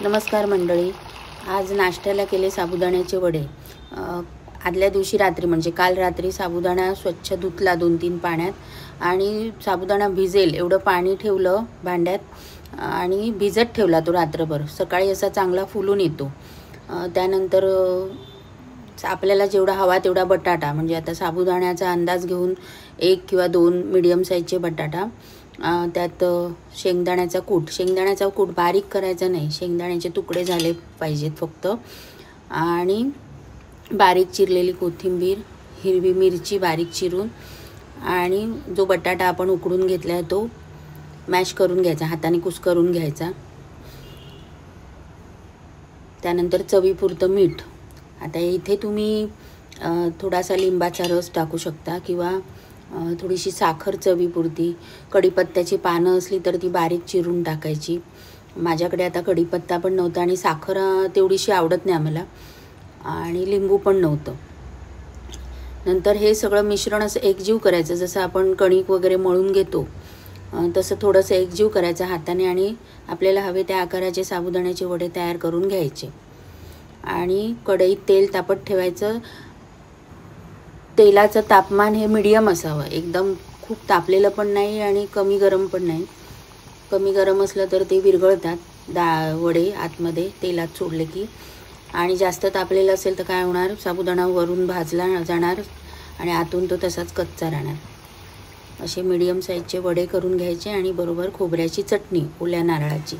नमस्कार मंडळी, आज नाश्त्याला केले साबुदाण्याचे वडे। आदल्या दिवशी रात्री म्हणजे काल रात्री साबुदाणा स्वच्छ धुतला 2-3 पाण्यात आणि साबुदाणा भिजेल एवढं पाणी ठेवलं भांड्यात आणि भिजत ठेवला तो रात्रभर। सकाळी असा चांगला फुलून येतो। त्यानंतर आपल्याला जेवढा हवा तेवढा बटाटा, म्हणजे आता साबुदाण्याचा अंदाज घेऊन 1 किंवा 2 मीडियम साईजचे बटाटा, त्यात शेंगदाण्याचा कूट बारीक करायचा नाही, शेंगदाण्याचे तुकडे झाले पाहिजेत फक्त, आणि बारीक चिरलेली कोथिंबीर, हिरवी मिरची बारीक चिरून, आणि जो बटाटा आपण उकडून घेतलाय तो मॅश करून घ्यायचा, हाताने कुस्करून घ्यायचा। त्यानंतर चवीपुरतं मीठ। आता इथे तुम्ही थोडासा लिंबाचा रस टाकू शकता किंवा थोडीशी साखर चवीपुरती। कढीपत्त्याची पानं असली तर ती बारीक चिरून टाकायची। माझ्याकडे आता कढीपत्ता पण नव्हता आणि साखर तेवढीशी आवडत नाही आम्हाला, आणि लिंबू पण नव्हतं। नंतर हे सगळं मिश्रण असं एकजीव करायचं, जसं आपण कणिक वगैरे मळून घेतो तसं थोडंसं एकजीव करायचं हाताने, आणि आपल्याला हवे त्या आकाराचे साबुदाण्याचे वडे तयार करून घ्यायचे। आणि कढईत तेल तापत ठेवायचं। तेलाचं तापमान हे मीडियम असावं, एकदम खूप तापलेलं पण नाही आणि कमी गरम पण नाही। कमी गरम असलं तर ते विरघळतात वडे आतमध्ये तेलात सोडले की, आणि जास्त तापलेलं असेल तर काय होणार, साबुदाणा वरून भाजला जाणार आणि आतून तो तसाच कच्चा राहणार। असे मीडियम साईजचे वडे करून घ्यायचे आणि बरोबर खोबऱ्याची चटणी, ओल्या नारळाची।